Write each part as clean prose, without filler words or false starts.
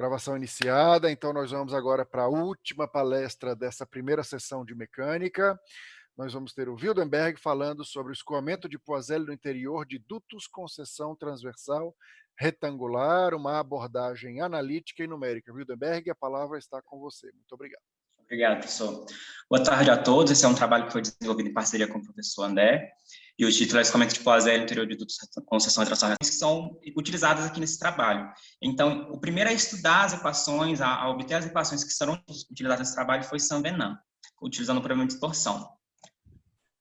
Gravação iniciada, então nós vamos agora para a última palestra dessa primeira sessão de mecânica. Nós vamos ter o Wildenberg falando sobre o escoamento de Poiseuille no interior de dutos com seção transversal retangular, uma abordagem analítica e numérica. Wildenberg, a palavra está com você. Muito obrigado. Obrigado, professor. Boa tarde a todos. Esse é um trabalho que foi desenvolvido em parceria com o professor André, e o título é Escoamento de Poiseuille no interior de dutos com seção transversal, que são utilizadas aqui nesse trabalho. Então, o primeiro a estudar as equações, a obter as equações que serão utilizadas nesse trabalho foi Saint-Venant, utilizando o problema de distorção.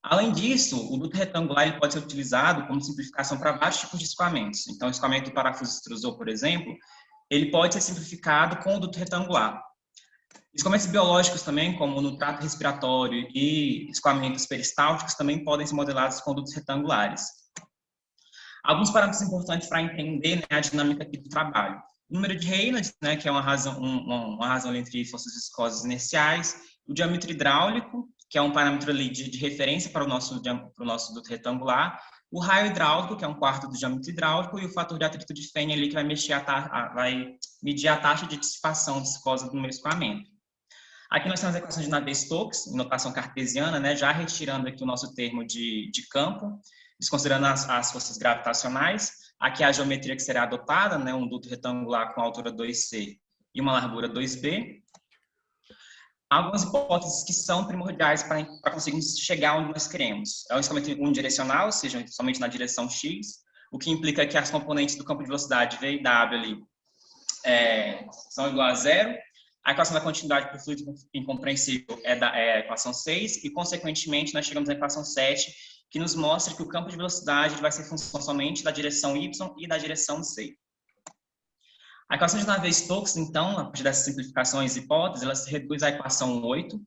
Além disso, o duto retangular ele pode ser utilizado como simplificação para vários tipos de escoamentos. Então, o escoamento do parafuso extrusor, por exemplo, ele pode ser simplificado com o duto retangular. Escoamentos biológicos também, como no trato respiratório e escoamentos peristálticos, também podem ser modelados com dutos retangulares. Alguns parâmetros importantes para entender, né, a dinâmica aqui do trabalho. O número de Reynolds, né, que é uma razão entre forças viscosas inerciais. O diâmetro hidráulico, que é um parâmetro ali de referência para o nosso duto retangular. O raio hidráulico, que é um quarto do diâmetro hidráulico. E o fator de atrito de Fenn ali, que vai medir a taxa de dissipação viscosa do meu escoamento. Aqui nós temos a equação de Navier-Stokes, em notação cartesiana, né, já retirando aqui o nosso termo de campo, desconsiderando as forças gravitacionais. Aqui a geometria que será adotada, né, um duto retangular com altura 2c e uma largura 2b. Algumas hipóteses que são primordiais para conseguirmos chegar onde nós queremos. É um escoamento unidirecional, ou seja, somente na direção x, o que implica que as componentes do campo de velocidade V e W ali, são iguais a zero. A equação da continuidade para o fluido incompreensível é a equação 6, e, consequentemente, nós chegamos à equação 7, que nos mostra que o campo de velocidade vai ser função somente da direção y e da direção z. A equação de Navier-Stokes, então, a partir dessas simplificações e hipóteses, ela se reduz à equação 8,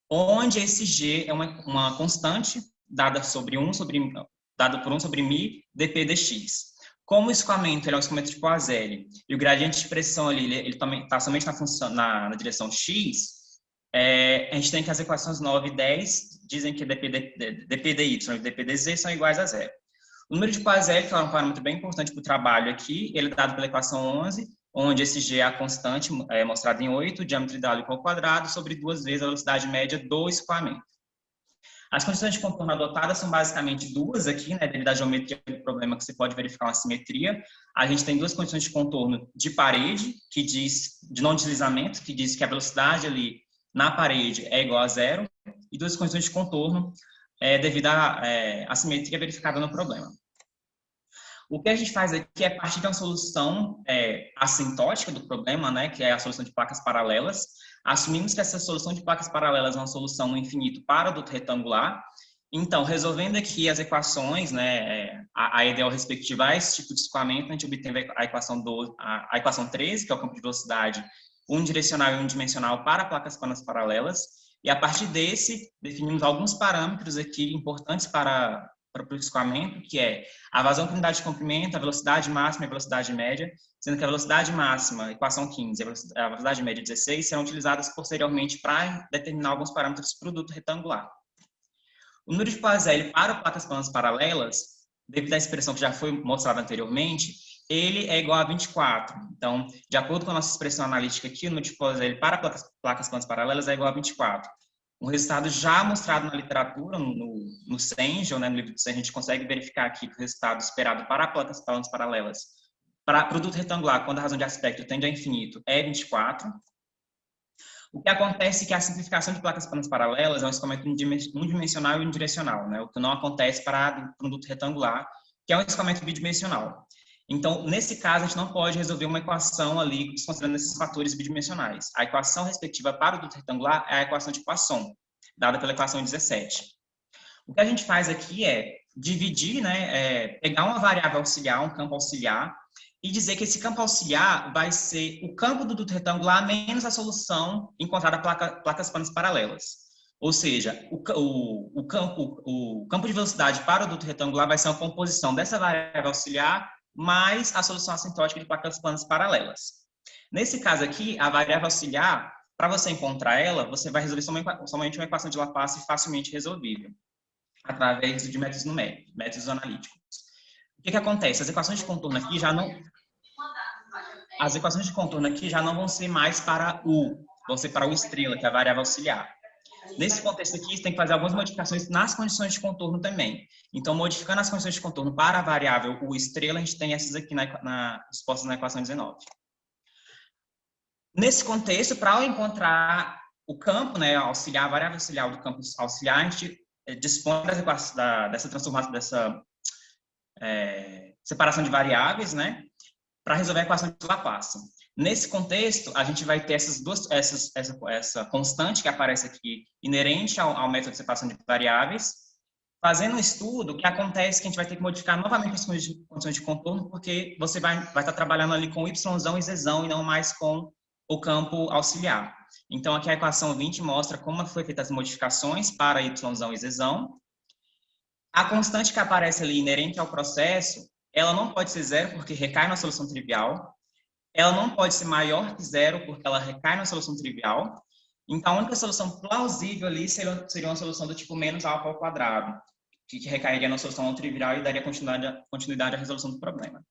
onde esse g é uma constante dada por 1 sobre μ dp dx. Como o escoamento é um escoamento de Poiseuille e o gradiente de pressão ali ele também está somente na direção x, a gente tem que as equações 9 e 10 dizem que dp dy e dp dz são iguais a zero. O número de Poiseuille, que é um parâmetro bem importante para o trabalho aqui, ele é dado pela equação 11, onde esse g é a constante mostrada em 8, o diâmetro hidráulico ao quadrado, sobre 2 vezes a velocidade média do escoamento. As condições de contorno adotadas são basicamente duas aqui, né, devido à geometria do problema que você pode verificar uma simetria. A gente tem duas condições de contorno de parede, que diz, de não deslizamento, que diz que a velocidade ali na parede é igual a zero, e duas condições de contorno devido à simetria verificada no problema. O que a gente faz aqui é partir de uma solução assintótica do problema, né, que é a solução de placas paralelas. Assumimos que essa solução de placas paralelas é uma solução no infinito para o duto retangular. Então, resolvendo aqui as equações, né, a ideal respectiva a esse tipo de escoamento, a gente obtém a equação 13, que é o campo de velocidade unidirecional e unidimensional para placas planas paralelas. E a partir desse, definimos alguns parâmetros aqui importantes para o escoamento, que é a vazão por unidade de comprimento, a velocidade máxima e a velocidade média, sendo que a velocidade máxima, equação 15, e a velocidade média 16, serão utilizadas posteriormente para determinar alguns parâmetros para o duto retangular. O número de Poiseuille para placas planas paralelas, devido à expressão que já foi mostrada anteriormente, ele é igual a 24. Então, de acordo com a nossa expressão analítica aqui, o número de Poiseuille para placas planas paralelas é igual a 24. Um resultado já mostrado na literatura, no Cengel, né, no livro do Cengel, a gente consegue verificar aqui que o resultado esperado para placas planas paralelas para produto retangular, quando a razão de aspecto tende a infinito, é 24. O que acontece é que a simplificação de placas planas paralelas é um escoamento unidimensional e unidirecional, né, o que não acontece para produto retangular, que é um escoamento bidimensional. Então, nesse caso, a gente não pode resolver uma equação ali considerando esses fatores bidimensionais. A equação respectiva para o duto retangular é a equação de Poisson, dada pela equação 17. O que a gente faz aqui é dividir, né, pegar uma variável auxiliar, um campo auxiliar, e dizer que esse campo auxiliar vai ser o campo do duto retangular menos a solução encontrada para placas planas paralelas. Ou seja, o campo de velocidade para o duto retangular vai ser uma composição dessa variável auxiliar mais a solução assintótica de placas planas paralelas. Nesse caso aqui, a variável auxiliar, para você encontrar ela, você vai resolver somente uma equação de Laplace facilmente resolvível, através de métodos numéricos, métodos analíticos. O que acontece? As equações de contorno aqui já não... as equações de contorno aqui já não vão ser mais para U, vão ser para U estrela, que é a variável auxiliar. Nesse contexto aqui, você tem que fazer algumas modificações nas condições de contorno também. Então, modificando as condições de contorno para a variável U estrela, a gente tem essas aqui expostas na equação 19. Nesse contexto, para eu encontrar o campo, né, auxiliar, a variável auxiliar do campo auxiliar, a gente dispõe dessa transformação, dessa separação de variáveis, né, para resolver a equação de Laplace. Nesse contexto, a gente vai ter essa constante que aparece aqui, inerente ao método de separação de variáveis. Fazendo um estudo, o que acontece é que a gente vai ter que modificar novamente as condições de contorno, porque você vai estar trabalhando ali com y e z e não mais com o campo auxiliar. Então, aqui a equação 20 mostra como foi feitas as modificações para y e z. A constante que aparece ali inerente ao processo, ela não pode ser zero porque recai na solução trivial. Ela não pode ser maior que zero porque ela recai na solução trivial. Então, a única solução plausível ali seria uma solução do tipo menos alfa ao quadrado, que recairia na solução não trivial e daria continuidade à resolução do problema.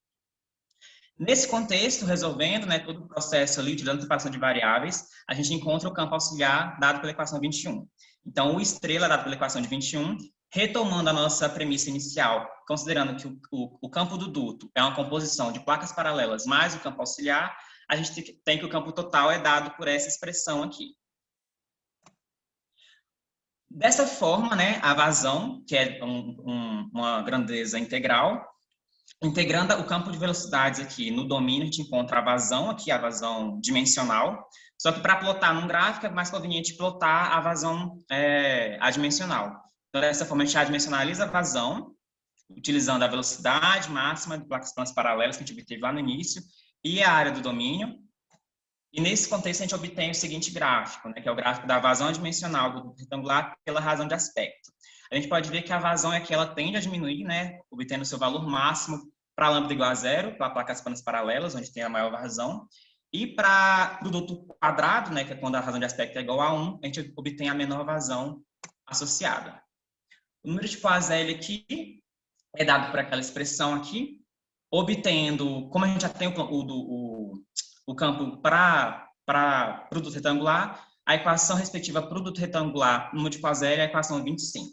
Nesse contexto, resolvendo, né, todo o processo ali, utilizando a separação de variáveis, a gente encontra o campo auxiliar dado pela equação 21. Então, o estrela dado pela equação de 21, retomando a nossa premissa inicial, considerando que o campo do duto é uma composição de placas paralelas mais o campo auxiliar, a gente tem que o campo total é dado por essa expressão aqui. Dessa forma, né, a vazão, que é uma grandeza integral, integrando o campo de velocidades aqui no domínio, a gente encontra a vazão aqui, a vazão dimensional, só que para plotar num gráfico é mais conveniente plotar a vazão adimensional. Então, dessa forma, a gente adimensionaliza a vazão, utilizando a velocidade máxima de placas planas paralelas que a gente obteve lá no início, e a área do domínio. E nesse contexto, a gente obtém o seguinte gráfico, né, que é o gráfico da vazão adimensional do retangular pela razão de aspecto. A gente pode ver que a vazão aqui ela tende a diminuir, né, obtendo seu valor máximo para lambda igual a zero, para placas planas paralelas, onde tem a maior vazão, e para o duto quadrado, né, que é quando a razão de aspecto é igual a 1, a gente obtém a menor vazão associada. O número de Poiseuille aqui é dado por aquela expressão aqui, obtendo, como a gente já tem o campo para o duto retangular, a equação respectiva para o duto retangular, número de Poiseuille, é a equação 25.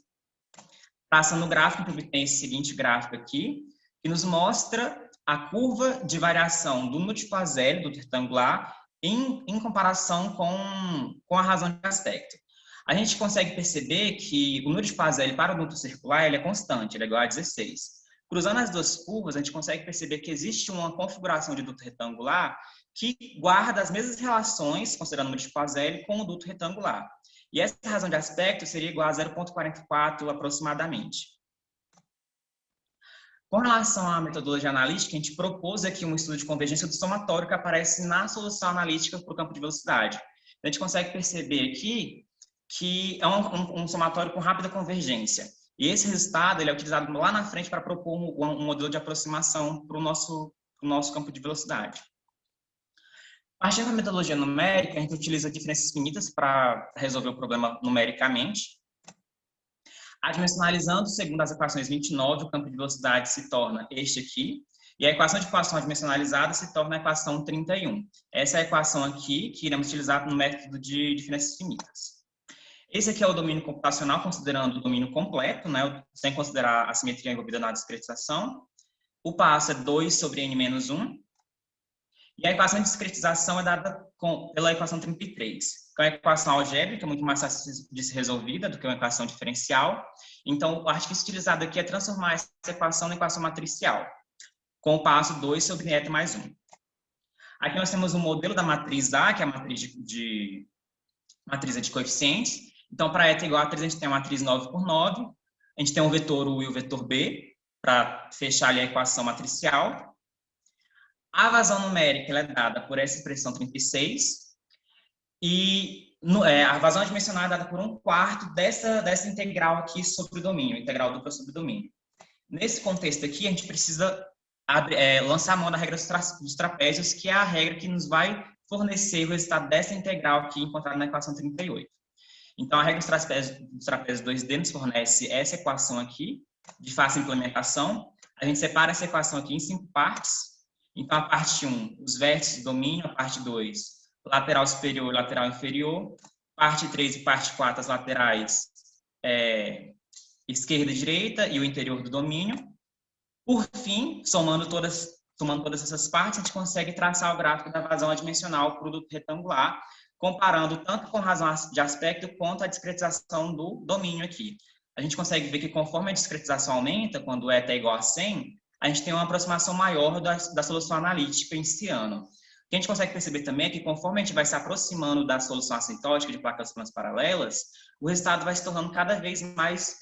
Passa no gráfico, que obtém esse seguinte gráfico aqui, que nos mostra a curva de variação do número de Poiseuille, do retangular, em comparação com a razão de aspecto. A gente consegue perceber que o número de Poiseuille para o duto circular ele é constante, ele é igual a 16. Cruzando as duas curvas, a gente consegue perceber que existe uma configuração de duto retangular que guarda as mesmas relações, considerando o número de Poiseuille, com o duto retangular. E essa razão de aspecto seria igual a 0,44 aproximadamente. Com relação à metodologia analítica, a gente propôs aqui um estudo de convergência do somatório que aparece na solução analítica para o campo de velocidade. A gente consegue perceber aqui que é um somatório com rápida convergência. E esse resultado ele é utilizado lá na frente para propor um modelo de aproximação para o nosso campo de velocidade. Partindo da metodologia numérica, a gente utiliza diferenças finitas para resolver o problema numericamente. Adimensionalizando, segundo as equações 29, o campo de velocidade se torna este aqui, e a equação de equação adimensionalizada se torna a equação 31. Essa é a equação aqui que iremos utilizar no método de diferenças finitas. Esse aqui é o domínio computacional, considerando o domínio completo, né, sem considerar a simetria envolvida na discretização. O passo é 2 sobre n menos 1. E a equação de discretização é dada pela equação 33, que é uma equação algébrica, muito mais fácil de ser resolvida do que uma equação diferencial. Então, o artifício utilizado aqui é transformar essa equação na equação matricial, com o passo 2 sobre eta mais 1. Aqui nós temos um modelo da matriz A, que é a matriz de coeficientes. Então, para eta igual a 3, a gente tem a matriz 9 por 9. A gente tem o vetor U e o vetor B, para fechar ali a equação matricial. A vazão numérica ela é dada por essa expressão 36 e a vazão adimensional é dada por 1/4 dessa integral aqui sobre o domínio, integral dupla sobre o domínio. Nesse contexto aqui, a gente precisa lançar a mão da regra dos trapézios, que é a regra que nos vai fornecer o resultado dessa integral aqui encontrada na equação 38. Então, a regra dos trapézios 2D nos fornece essa equação aqui, de fácil implementação. A gente separa essa equação aqui em 5 partes. Então, a parte 1, os vértices do domínio, a parte 2, lateral superior e lateral inferior, parte 3 e parte 4, as laterais esquerda e direita e o interior do domínio. Por fim, somando todas essas partes, a gente consegue traçar o gráfico da vazão adimensional para o duto retangular, comparando tanto com razão de aspecto quanto a discretização do domínio aqui. A gente consegue ver que conforme a discretização aumenta, quando o eta é igual a 100, a gente tem uma aproximação maior da solução analítica em ciano. O que a gente consegue perceber também é que conforme a gente vai se aproximando da solução assintótica de placas planas paralelas, o resultado vai se tornando cada vez mais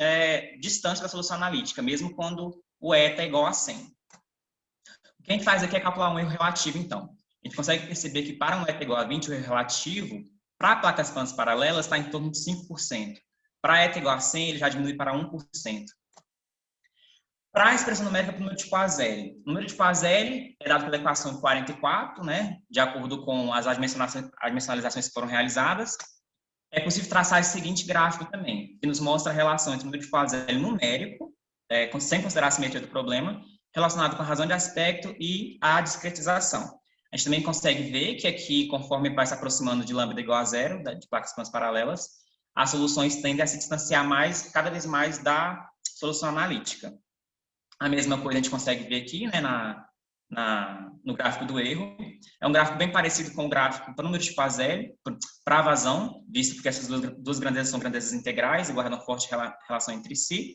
distante da solução analítica, mesmo quando o eta é igual a 100. O que a gente faz aqui é calcular um erro relativo, então. A gente consegue perceber que para um eta igual a 20, o erro relativo, para placas planas paralelas, está em torno de 5%. Para eta igual a 100, ele já diminui para 1%. Para a expressão numérica para o número tipo AZL. O número tipo AZL é dado pela equação 44, né, de acordo com as dimensionalizações que foram realizadas. É possível traçar esse seguinte gráfico também, que nos mostra a relação entre o número tipo AZL numérico, sem considerar a simetria do problema, relacionado com a razão de aspecto e a discretização. A gente também consegue ver que aqui, conforme vai se aproximando de lambda igual a 0, de placas planas paralelas, as soluções tendem a se distanciar cada vez mais da solução analítica. A mesma coisa a gente consegue ver aqui, né, no gráfico do erro. É um gráfico bem parecido com o gráfico para o número tipo AZL, para a vazão, visto que essas duas grandezas são grandezas integrais e guardam forte relação entre si.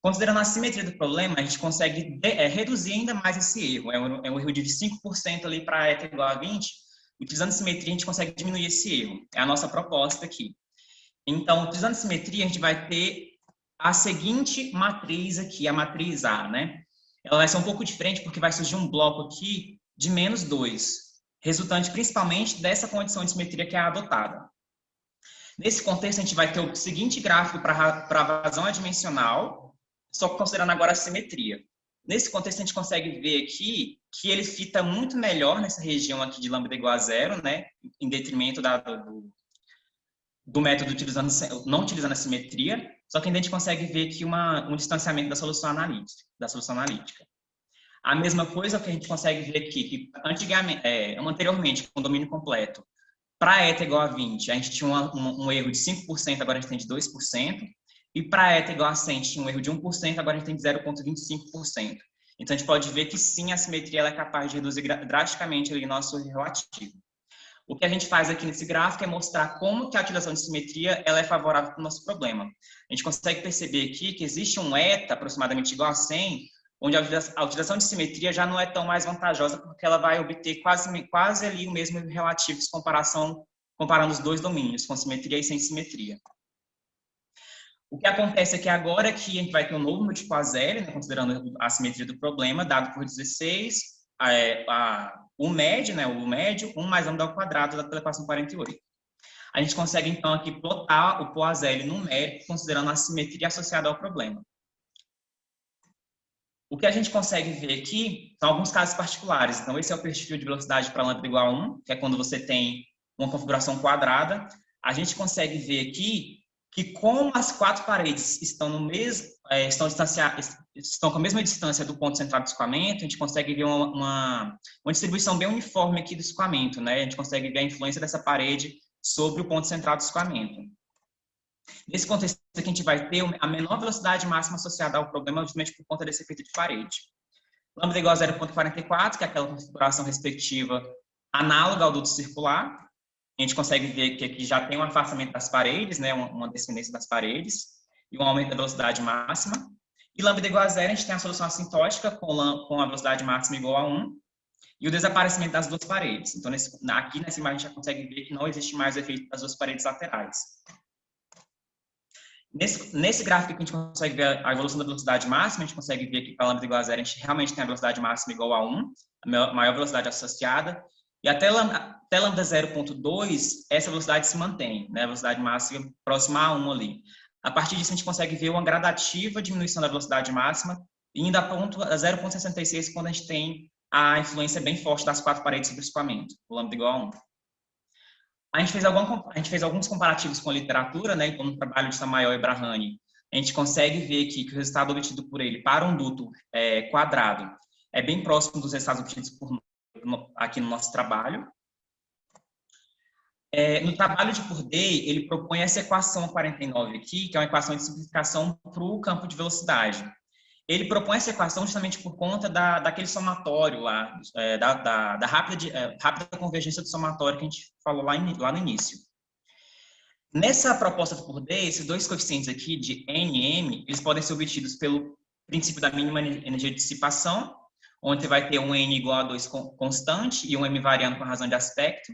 Considerando a simetria do problema, a gente consegue reduzir ainda mais esse erro. É um erro de 5% ali para eta igual a 20. Utilizando simetria, a gente consegue diminuir esse erro. É a nossa proposta aqui. Então, utilizando simetria, a gente vai ter a seguinte matriz aqui, a matriz A, né? Ela vai ser um pouco diferente porque vai surgir um bloco aqui de -2, resultante principalmente dessa condição de simetria que é adotada. Nesse contexto, a gente vai ter o seguinte gráfico para a vazão adimensional, só considerando agora a simetria. Nesse contexto, a gente consegue ver aqui que ele fita muito melhor nessa região aqui de lambda igual a 0, né? Em detrimento do método não utilizando a simetria, só que ainda a gente consegue ver aqui um distanciamento da solução analítica. A mesma coisa que a gente consegue ver aqui, que anteriormente, com o domínio completo, para eta igual a 20, a gente tinha um erro de 5%, agora a gente tem de 2%, e para eta igual a 100, tinha um erro de 1%, agora a gente tem de 0,25%. Então, a gente pode ver que sim, a simetria ela é capaz de reduzir drasticamente ali nosso erro relativo. O que a gente faz aqui nesse gráfico é mostrar como que a utilização de simetria ela é favorável para o nosso problema. A gente consegue perceber aqui que existe um eta aproximadamente igual a 100, onde a utilização de simetria já não é tão mais vantajosa, porque ela vai obter quase ali o mesmo relativo comparando os dois domínios, com simetria e sem simetria. O que acontece aqui agora é que a gente vai ter um novo número tipo AZL, né, considerando a simetria do problema, dado por 16, o médio, 1 mais lambda ao quadrado, dado pela equação 48. A gente consegue, então, aqui plotar o POAZL numérico, considerando a simetria associada ao problema. O que a gente consegue ver aqui são alguns casos particulares. Então, esse é o perfil de velocidade para lambda igual a 1, que é quando você tem uma configuração quadrada. A gente consegue ver aqui que, como as quatro paredes estão com a mesma distância do ponto central do escoamento, a gente consegue ver uma distribuição bem uniforme aqui do escoamento, né? A gente consegue ver a influência dessa parede sobre o ponto central do escoamento. Nesse contexto aqui, a gente vai ter a menor velocidade máxima associada ao problema, justamente por conta desse efeito de parede. Lambda igual a 0,44, que é aquela configuração respectiva análoga ao duto circular. A gente consegue ver que aqui já tem um afastamento das paredes, né, uma descendência das paredes, e um aumento da velocidade máxima. E lambda igual a 0, a gente tem a solução assintótica com a velocidade máxima igual a 1, e o desaparecimento das duas paredes. Então, aqui nessa imagem, a gente já consegue ver que não existe mais o efeito das duas paredes laterais. Nesse gráfico aqui, a gente consegue ver a evolução da velocidade máxima, a gente consegue ver que para lambda igual a 0, a gente realmente tem a velocidade máxima igual a 1, a maior velocidade associada, e até lambda 0,2, essa velocidade se mantém, né? A velocidade máxima próxima a 1 ali. A partir disso, a gente consegue ver uma gradativa diminuição da velocidade máxima, indo a 0,66, quando a gente tem a influência bem forte das quatro paredes sobre o escoamento, o lambda igual a 1. A gente fez alguns comparativos com a literatura, né? Então, no trabalho de Samael e Brahani, a gente consegue ver aqui que o resultado obtido por ele para um duto quadrado é bem próximo dos resultados obtidos aqui no nosso trabalho. No trabalho de Purdey, ele propõe essa equação 49 aqui, que é uma equação de simplificação para o campo de velocidade. Ele propõe essa equação justamente por conta daquele somatório lá, da rápida convergência do somatório que a gente falou lá no início. Nessa proposta do Purdey, esses dois coeficientes aqui, de N e M, eles podem ser obtidos pelo princípio da mínima energia de dissipação, onde você vai ter um N igual a 2 constante e um M variando com a razão de aspecto.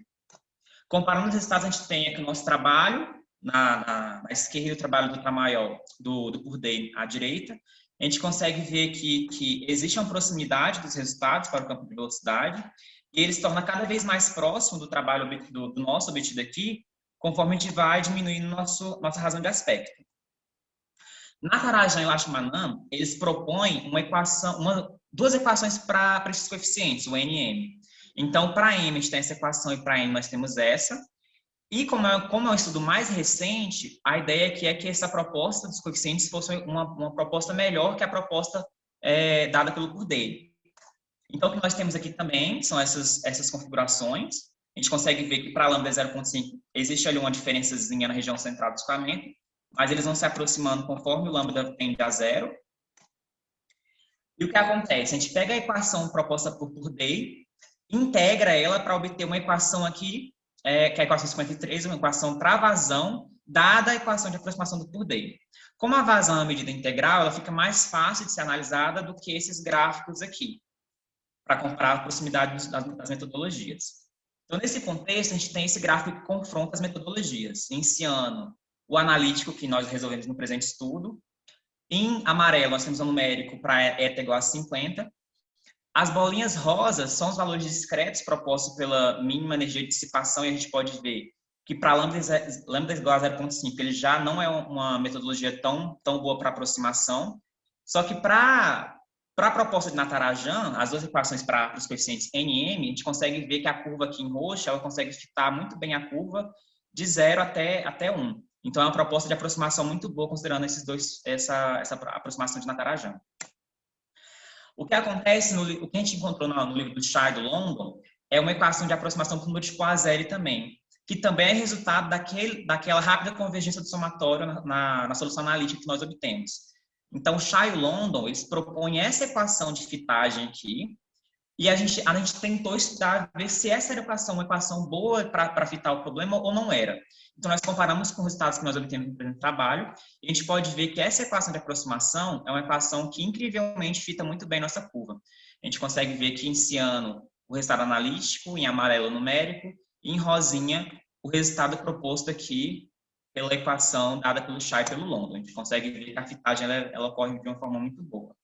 Comparando os resultados, a gente tem aqui o nosso trabalho, na esquerda, e o trabalho do Tamayol, do Purdey à direita. A gente consegue ver que existe uma proximidade dos resultados para o campo de velocidade, e ele se torna cada vez mais próximo do trabalho do nosso obtido aqui, conforme a gente vai diminuindo nossa razão de aspecto. Natarajan e Lakshmanan, eles propõem duas equações para esses coeficientes, o N e M. Então, para M, a gente tem essa equação, e para N nós temos essa. E como é um estudo mais recente, a ideia aqui é que essa proposta dos coeficientes fosse uma proposta melhor que a proposta dada pelo Purdey. Então, o que nós temos aqui também são essas configurações. A gente consegue ver que para lambda 0,5 existe ali uma diferençazinha na região central do escoamento, mas eles vão se aproximando conforme o lambda tende a zero. E o que acontece? A gente pega a equação proposta por Purdey, integra ela para obter uma equação aqui, que é a equação 53, uma equação para vazão, dada a equação de aproximação do Purdey. Como a vazão é uma medida integral, ela fica mais fácil de ser analisada do que esses gráficos aqui, para comparar a proximidade das metodologias. Então, nesse contexto, a gente tem esse gráfico que confronta as metodologias. Em ciano, o analítico, que nós resolvemos no presente estudo. Em amarelo, nós temos o numérico para eta igual a 50. As bolinhas rosas são os valores discretos propostos pela mínima energia de dissipação, e a gente pode ver que para lambda igual a 0,5, ele já não é uma metodologia tão boa para aproximação. Só que para a proposta de Natarajan, as duas equações para os coeficientes N e M, a gente consegue ver que a curva aqui em roxo, ela consegue fitar muito bem a curva de 0 até 1. Então, é uma proposta de aproximação muito boa, considerando essa aproximação de Natarajan. O que acontece, o que a gente encontrou no livro do Shah e do London, é uma equação de aproximação por número de Poiseuille também, que também é resultado daquela rápida convergência do somatório na solução analítica que nós obtemos. Então, o Shah e o London, eles propõem essa equação de fitagem aqui, e a gente tentou estudar, ver se essa era uma equação boa para fitar o problema ou não era. Então, nós comparamos com os resultados que nós obtemos no trabalho, e a gente pode ver que essa equação de aproximação é uma equação que incrivelmente fita muito bem nossa curva. A gente consegue ver que em ciano o resultado analítico, em amarelo o numérico, e em rosinha o resultado proposto aqui pela equação dada pelo Shah e pelo London. A gente consegue ver que a fitagem ela ocorre de uma forma muito boa.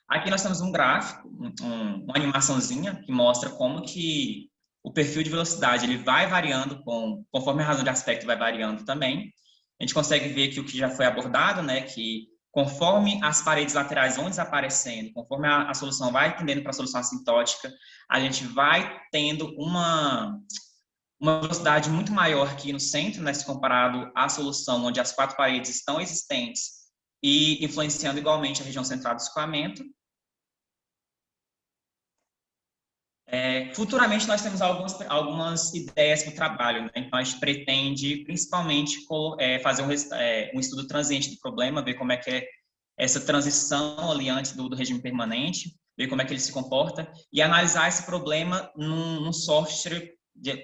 Aqui nós temos um gráfico, uma animaçãozinha que mostra como que o perfil de velocidade ele vai variando conforme a razão de aspecto vai variando também. A gente consegue ver que o que já foi abordado, né, que conforme as paredes laterais vão desaparecendo, conforme a solução vai tendendo para a solução assintótica, a gente vai tendo uma velocidade muito maior aqui no centro, né, se comparado à solução onde as 4 paredes estão existentes e influenciando igualmente a região central do escoamento. Futuramente, nós temos algumas ideias para o trabalho, né? Então, a gente pretende, principalmente, fazer um estudo transiente do problema, ver como é que é essa transição ali antes do regime permanente, ver como é que ele se comporta e analisar esse problema num software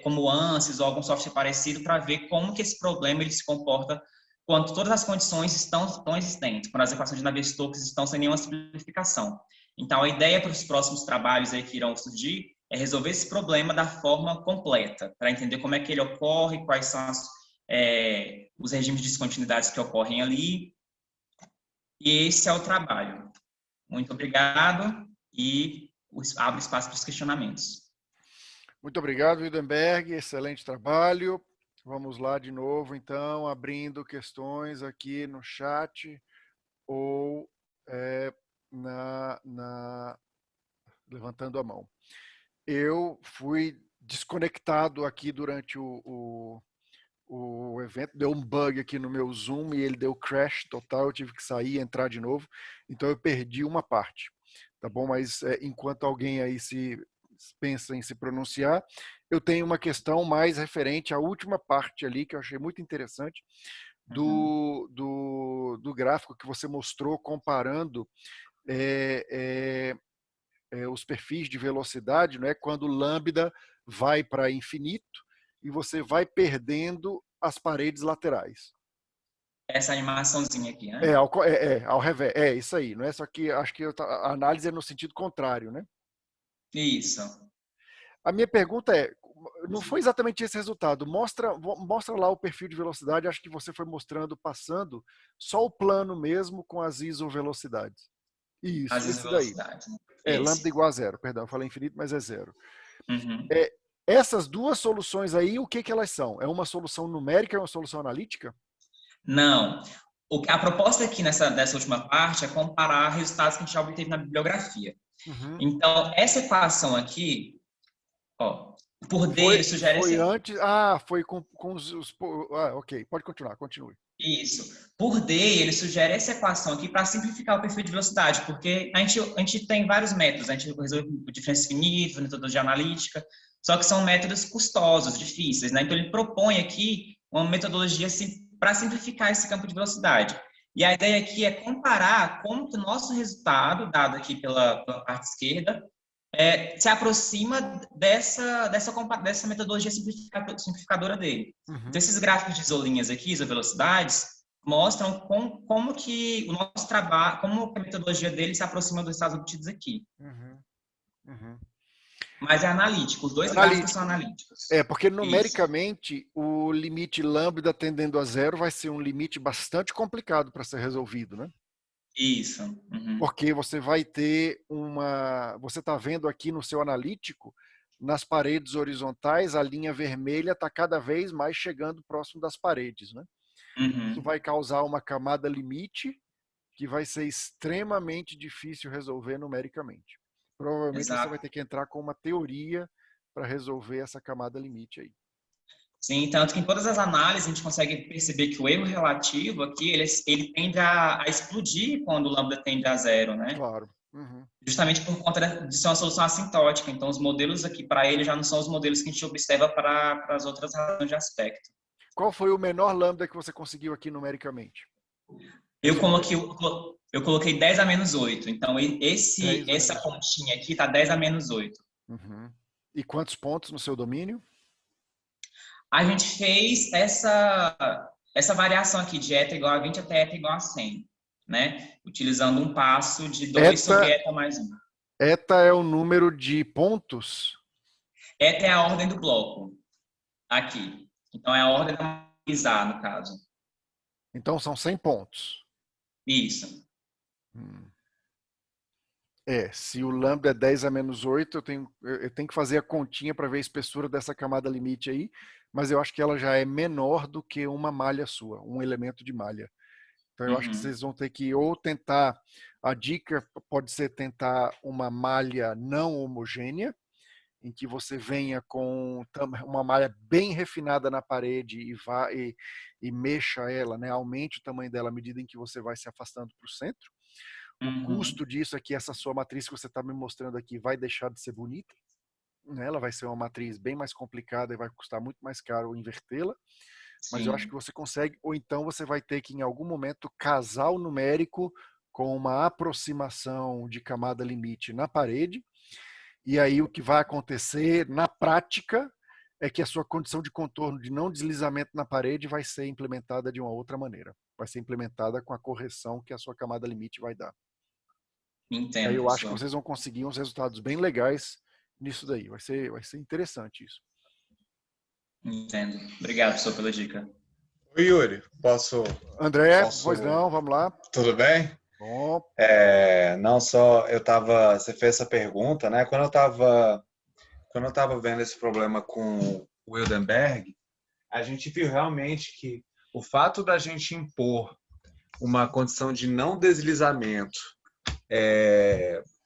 como o ANSYS ou algum software parecido para ver como que esse problema ele se comporta quando todas as condições estão existentes, quando as equações de Navier-Stokes estão sem nenhuma simplificação. Então, a ideia para os próximos trabalhos aí que irão surgir é resolver esse problema da forma completa, para entender como é que ele ocorre, quais são os regimes de descontinuidades que ocorrem ali. E esse é o trabalho. Muito obrigado e abro espaço para os questionamentos. Muito obrigado, Wildenberg. Excelente trabalho. Vamos lá de novo, então, abrindo questões aqui no chat ou levantando a mão. Eu fui desconectado aqui durante o evento, deu um bug aqui no meu Zoom e ele deu crash total, eu tive que sair e entrar de novo, então eu perdi uma parte. tá bom? Mas enquanto alguém aí se pensa em se pronunciar, eu tenho uma questão mais referente à última parte ali, que eu achei muito interessante, Uhum. do gráfico que você mostrou comparando os perfis de velocidade, né, quando o lambda vai para infinito e você vai perdendo as paredes laterais. Essa animaçãozinha aqui, né? Ao revés, isso aí, não é? Só que acho que a análise é no sentido contrário, né? Isso. A minha pergunta é, não foi exatamente esse resultado. Mostra lá o perfil de velocidade. Acho que você foi mostrando, passando só o plano mesmo com as isovelocidades. Às Isso, vezes esse daí. velocidade, né? Lambda Esse. igual a zero. Perdão, eu falei infinito, mas é zero. Uhum. Essas duas soluções aí, o que elas são? É uma solução numérica e uma solução analítica? Não. A proposta aqui dessa última parte é comparar resultados que a gente já obteve na bibliografia. Uhum. Então, essa equação aqui, ó, por D ele sugere Foi esse, antes. Foi com ok, pode continuar, continue. isso. Por D ele sugere essa equação aqui para simplificar o perfil de velocidade, porque a gente tem vários métodos, a gente resolve diferença finita, metodologia analítica, só que são métodos custosos, difíceis, né? Então ele propõe aqui uma metodologia para simplificar esse campo de velocidade. E a ideia aqui é comparar como que o nosso resultado, dado aqui pela parte esquerda, se aproxima dessa metodologia simplificadora dele. Então, Uhum. esses gráficos de isolinhas aqui, isovelocidades, mostram como que o nosso trabalho, como que a metodologia dele se aproxima dos resultados obtidos aqui. Uhum. Uhum. Mas é analítico, os dois gráficos são Analítico. analíticos. Porque Isso, numericamente o limite lambda tendendo a zero vai ser um limite bastante complicado para ser resolvido, né? isso. Uhum. Porque você vai ter você está vendo aqui no seu analítico, nas paredes horizontais, a linha vermelha está cada vez mais chegando próximo das paredes, né? Isso Uhum. vai causar uma camada limite que vai ser extremamente difícil resolver numericamente. Provavelmente você vai Exato. ter que entrar com uma teoria para resolver essa camada limite aí. Sim, tanto que em todas as análises a gente consegue perceber que o erro relativo aqui, ele tende a explodir quando o lambda tende a zero, né? Claro. Uhum. Justamente por conta de ser uma solução assintótica. Então, os modelos aqui para ele já não são os modelos que a gente observa para as outras razões de aspecto. Qual foi o menor lambda que você conseguiu aqui numericamente? Eu Resolver. coloquei, eu coloquei 10 a menos 8. Então, 10 a essa menos 8. pontinha aqui está 10 a menos 8. Uhum. E quantos pontos no seu domínio? A gente fez essa variação aqui de eta igual a 20 até eta igual a 100, né? Utilizando um passo de 2 Eta, sobre eta mais 1. eta é o número de pontos? Eta é a ordem do bloco, aqui. Então, é a ordem da matriz no caso. Então são 100 pontos. Isso. Hum. Se o lambda é 10 a menos 8, eu tenho que fazer a continha para ver a espessura dessa camada limite aí, mas eu acho que ela já é menor do que uma malha sua, um elemento de malha. Então eu acho que Uhum. vocês vão ter que ou tentar, a dica pode ser tentar uma malha não homogênea, em que você venha com uma malha bem refinada na parede e mexa ela, né? Aumente o tamanho dela à medida em que você vai se afastando para o centro. O Uhum. custo disso é que essa sua matriz que você está me mostrando aqui vai deixar de ser bonita, né? Ela vai ser uma matriz bem mais complicada e vai custar muito mais caro invertê-la, mas eu acho que Sim. você consegue, ou então você vai ter que em algum momento casar o numérico com uma aproximação de camada limite na parede, e aí o que vai acontecer na prática é que a sua condição de contorno de não deslizamento na parede vai ser implementada de uma outra maneira. Vai ser implementada com a correção que a sua camada limite vai dar. E aí Entendo, eu acho que professor. vocês vão conseguir uns resultados bem legais nisso daí. Vai ser interessante isso. Entendo. Obrigado, professor, pela dica. Oi, Yuri, André, pois posso, não, vamos lá. tudo bem? Bom, Não só você fez essa pergunta, né? Quando eu tava vendo esse problema com o Wildenberg, a gente viu realmente que o fato da gente impor uma condição de não deslizamento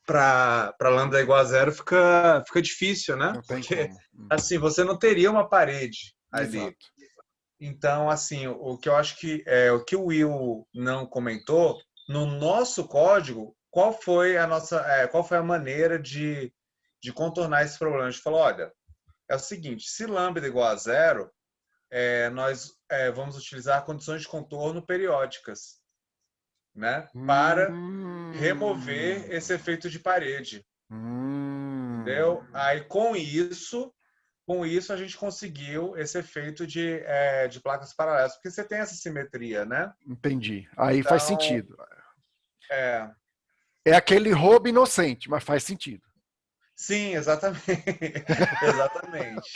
para lambda igual a zero fica difícil, né? não tem Porque como. assim, você não teria uma parede ali. Exato. Então, assim, o que eu acho que o que o Will não comentou, no nosso código, qual foi a maneira de contornar esse problema? A gente falou, olha, é o seguinte, se lambda igual a zero, nós vamos utilizar condições de contorno periódicas, né, para remover esse efeito de parede. Entendeu? Aí, com isso a gente conseguiu esse efeito de placas paralelas, porque você tem essa simetria, né? Entendi. Aí então, faz sentido. É aquele roubo inocente, mas faz sentido. Sim, exatamente. Exatamente.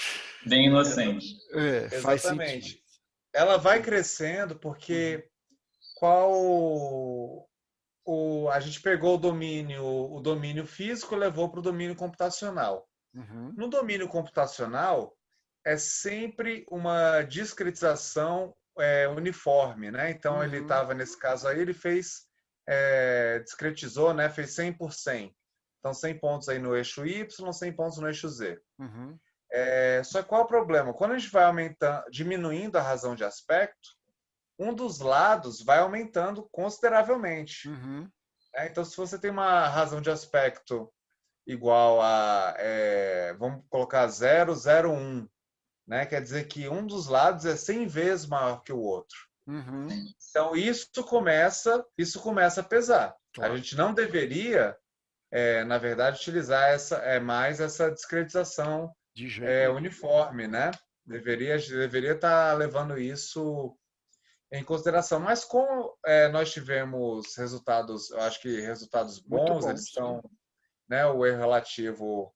Bem inocente. Faz sentido. Ela vai crescendo porque a gente pegou o domínio físico e levou para o domínio computacional. No domínio computacional, é sempre uma discretização uniforme, né? Então, ele estava, nesse caso aí, ele discretizou, né? Fez 100 por 100. Então, 100 pontos aí no eixo Y, 100 pontos no eixo Z. Só que qual é o problema? Quando a gente vai diminuindo a razão de aspecto, um dos lados vai aumentando consideravelmente. Então, se você tem uma razão de aspecto igual a, vamos colocar 0,01, né? Quer dizer que um dos lados é 100 vezes maior que o outro. Então, isso começa a pesar. Claro. A gente não deveria, na verdade, utilizar mais essa discretização uniforme, né? Deveria estar levando isso em consideração. Mas como nós tivemos resultados, eu acho que resultados bons, eles estão, né, o erro relativo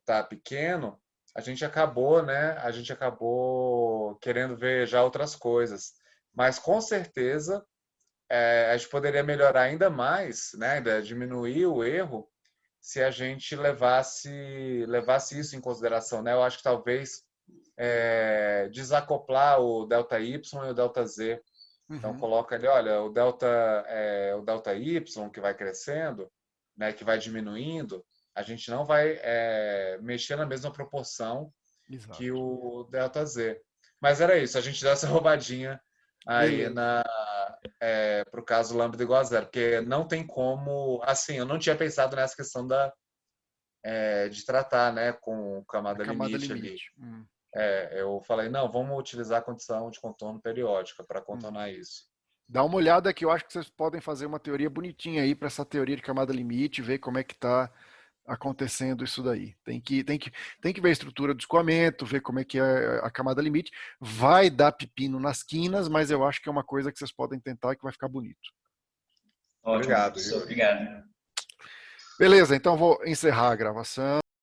tá pequeno, a gente acabou querendo ver já outras coisas. Mas com certeza a gente poderia melhorar ainda mais, né, diminuir o erro, se a gente levasse isso em consideração, né? Eu acho que talvez desacoplar o ΔY e o ΔZ. Então coloca ali, olha, o ΔY que vai crescendo, né, que vai diminuindo, a gente não vai mexer na mesma proporção que o ΔZ. Mas era isso, a gente deu essa roubadinha aí para o caso lambda igual a zero, porque não tem como, assim, eu não tinha pensado nessa questão de tratar, né, com camada limite ali. Eu falei, não, vamos utilizar a condição de contorno periódica para contornar isso. Dá uma olhada que eu acho que vocês podem fazer uma teoria bonitinha aí para essa teoria de camada limite, ver como é que está acontecendo isso daí. Tem que ver a estrutura do escoamento, ver como é que é a camada limite. Vai dar pepino nas quinas, mas eu acho que é uma coisa que vocês podem tentar que vai ficar bonito. Ótimo. Obrigado. Beleza, então vou encerrar a gravação.